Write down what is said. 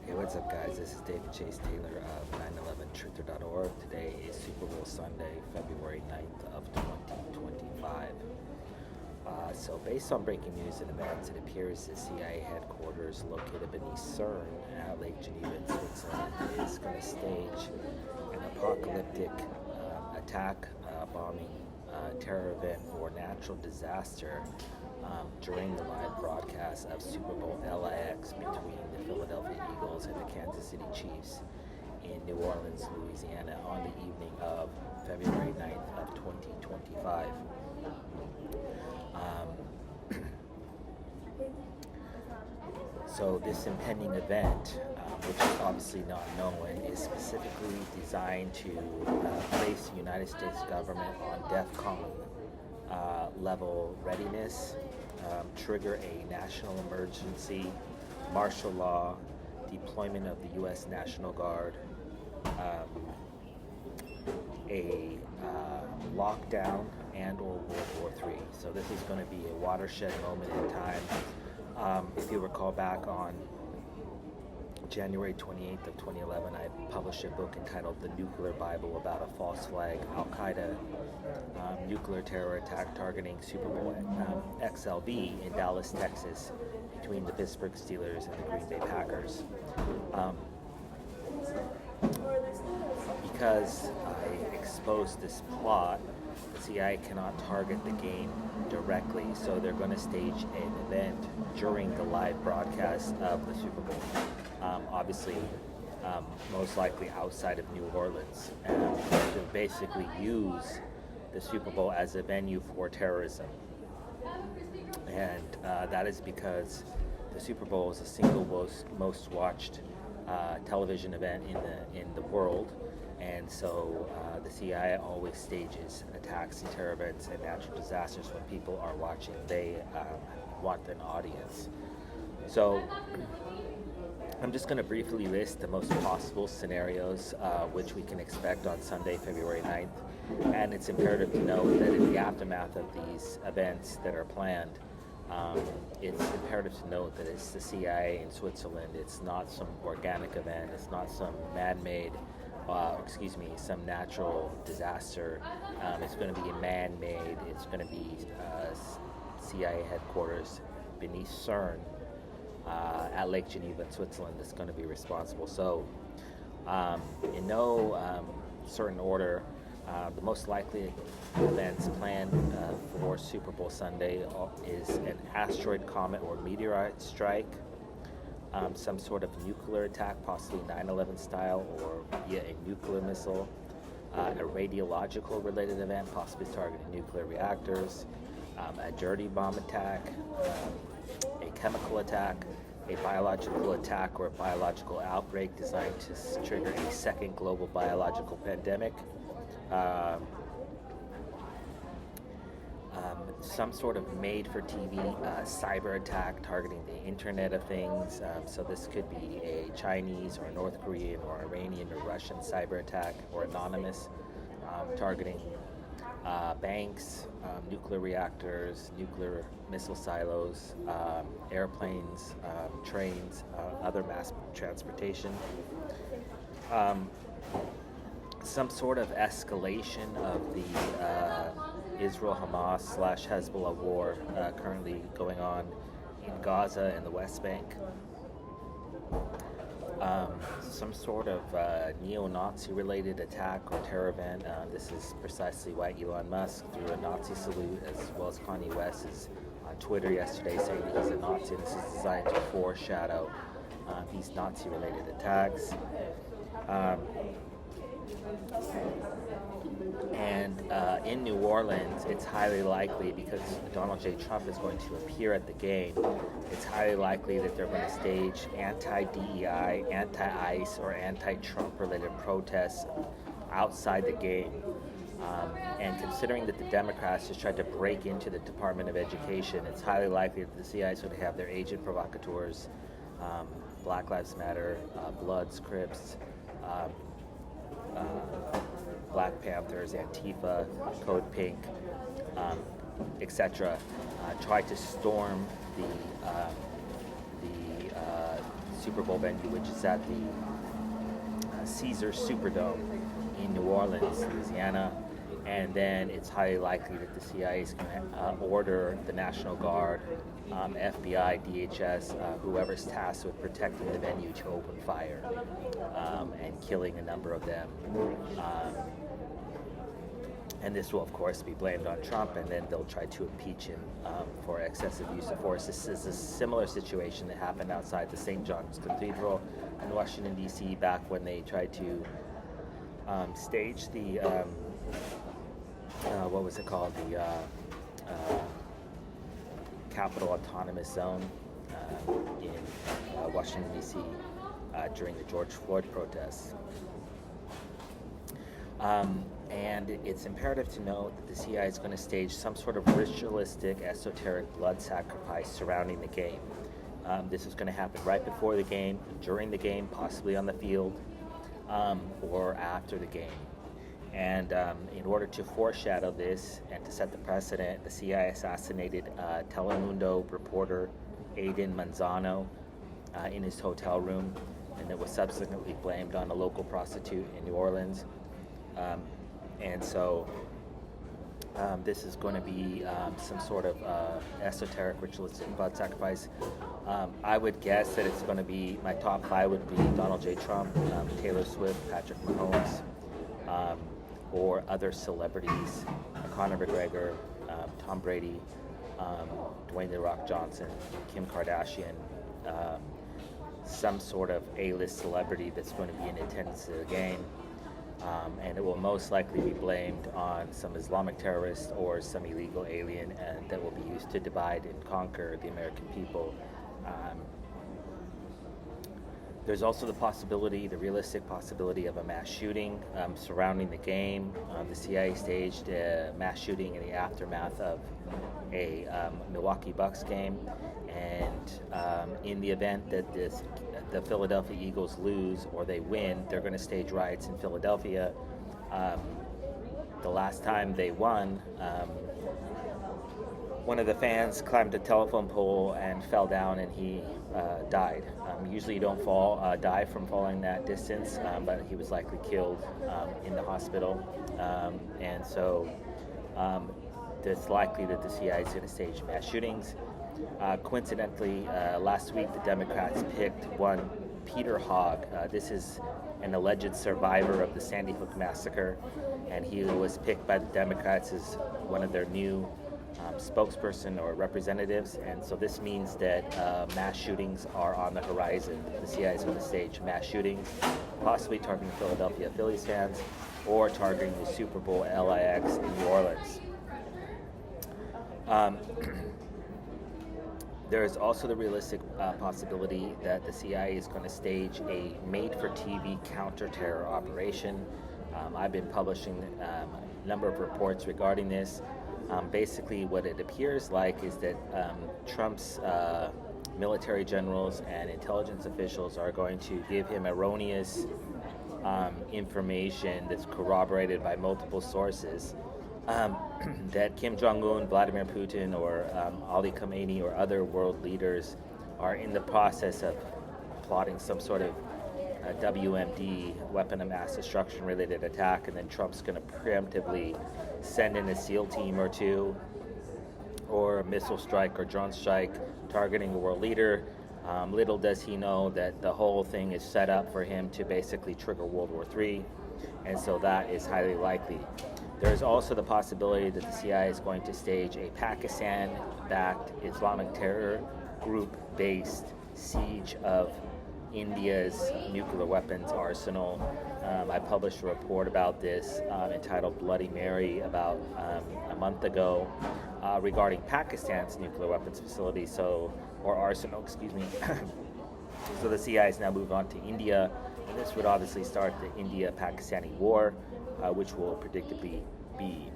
Hey, what's up, guys? This is David Chase Taylor of 911truther.org. Today is Super Bowl Sunday, February 9th of 2025. So based on breaking news and events, it appears the CIA headquarters located beneath CERN at Lake Geneva in Switzerland is going to stage an apocalyptic attack, bombing, terror event, or natural disaster during the live broadcast of Super Bowl LAX between the Philadelphia Eagles and the Kansas City Chiefs in New Orleans, Louisiana on the evening of February 9th of 2025. So this impending event, which is obviously not known, is specifically designed to place the United States government on DEFCON level readiness, trigger a national emergency, martial law, deployment of the U.S. National Guard, a lockdown, and or World War III. So this is going to be a watershed moment in time. If you recall back on January 28th of 2011, I published a book entitled The Nuclear Bible about a false flag Al-Qaeda nuclear terror attack targeting Super Bowl XLV in Dallas, Texas, between the Pittsburgh Steelers and the Green Bay Packers. Because I exposed this plot, the CIA cannot target the game directly, so they're going to stage an event during the live broadcast of the Super Bowl. Obviously, most likely outside of New Orleans, to basically use the Super Bowl as a venue for terrorism. And that is because the Super Bowl is the single most watched television event in the world. And so the CIA always stages attacks and terror events and natural disasters when people are watching. They want an audience. So I'm just going to briefly list the most possible scenarios which we can expect on Sunday, February 9th. And it's imperative to note that in the aftermath of these events that are planned, it's imperative to note that it's the CIA in Switzerland. It's not some organic event. It's not some man-made some natural disaster. It's going to be man-made. It's going to be CIA headquarters beneath CERN at Lake Geneva in Switzerland that's going to be responsible. So, in no certain order, the most likely events planned for Super Bowl Sunday is an asteroid, comet, or meteorite strike, some sort of nuclear attack, possibly 9/11 style, or via a nuclear missile, a radiological related event, possibly targeting nuclear reactors, a dirty bomb attack, a chemical attack, a biological attack or a biological outbreak designed to trigger a second global biological pandemic, some sort of made-for-TV cyber attack targeting the Internet of Things. So this could be a Chinese or North Korean or Iranian or Russian cyber attack, or anonymous, targeting banks, nuclear reactors, nuclear missile silos, airplanes, trains, other mass transportation. Some sort of escalation of the Israel-Hamas / Hezbollah war currently going on in Gaza and the West Bank. Some sort of neo-Nazi related attack or terror event. This is precisely why Elon Musk threw a Nazi salute, as well as Kanye West is on Twitter yesterday saying that he's a Nazi. This is designed to foreshadow these Nazi related attacks. And in New Orleans, it's highly likely, because Donald J. Trump is going to appear at the game, it's highly likely that they're going to stage anti-DEI, anti-ICE, or anti-Trump related protests outside the game. And considering that the Democrats just tried to break into the Department of Education, it's highly likely that the CIA is going to have their agent provocateurs, Black Lives Matter, Bloods, Crips, Black Panthers, Antifa, Code Pink, etc., tried to storm the Super Bowl venue, which is at the Caesars Superdome in New Orleans, Louisiana. And then it's highly likely that the CIA is going to order the National Guard, FBI, DHS, whoever's tasked with protecting the venue to open fire and killing a number of them. And this will, of course, be blamed on Trump, and then they'll try to impeach him for excessive use of force. This is a similar situation that happened outside the St. John's Cathedral in Washington, D.C., back when they tried to stage the, what was it called, the Capital Autonomous Zone in Washington, D.C. During the George Floyd protests. And it's imperative to note that the CIA is going to stage some sort of ritualistic, esoteric blood sacrifice surrounding the game. This is going to happen right before the game, during the game, possibly on the field, or after the game. And in order to foreshadow this and to set the precedent, the CIA assassinated Telemundo reporter Aiden Manzano in his hotel room, and it was subsequently blamed on a local prostitute in New Orleans. And so this is going to be some sort of esoteric ritualistic blood sacrifice. I would guess that it's going to be, my top 5 would be Donald J. Trump, Taylor Swift, Patrick Mahomes, or other celebrities, Conor McGregor, Tom Brady, Dwayne "The Rock" Johnson, Kim Kardashian, some sort of A-list celebrity that's going to be in attendance at the game. And it will most likely be blamed on some Islamic terrorist or some illegal alien, and that will be used to divide and conquer the American people. There's also the possibility, the realistic possibility, of a mass shooting surrounding the game. The CIA staged a mass shooting in the aftermath of a Milwaukee Bucks game, and in the event that the Philadelphia Eagles lose or they win, they're going to stage riots in Philadelphia. The last time they won, one of the fans climbed a telephone pole and fell down, and he died. Usually you don't die from falling that distance, but he was likely killed in the hospital. And so it's likely that the CIA is going to stage mass shootings. Coincidentally, last week the Democrats picked one Peter Hogg. This is an alleged survivor of the Sandy Hook massacre, and he was picked by the Democrats as one of their new spokesperson or representatives. And so this means that mass shootings are on the horizon. The CIA is going to stage mass shootings, possibly targeting Philadelphia Phillies fans or targeting the Super Bowl LAX in New Orleans. There is also the realistic possibility that the CIA is going to stage a made-for-TV counter-terror operation. I've been publishing a number of reports regarding this. Basically, what it appears like is that Trump's military generals and intelligence officials are going to give him erroneous information that's corroborated by multiple sources. That Kim Jong-un, Vladimir Putin, or Ali Khamenei, or other world leaders are in the process of plotting some sort of WMD, weapon of mass destruction related attack, and then Trump's going to preemptively send in a SEAL team or two, or a missile strike or drone strike targeting a world leader. Little does he know that the whole thing is set up for him to basically trigger World War III, and so that is highly likely. There is also the possibility that the CIA is going to stage a Pakistan-backed Islamic terror group-based siege of India's nuclear weapons arsenal. I published a report about this entitled Bloody Mary about a month ago regarding Pakistan's nuclear weapons facility, or arsenal, excuse me. So the CIA has now moved on to India, and this would obviously start the India-Pakistani war, which will predictably be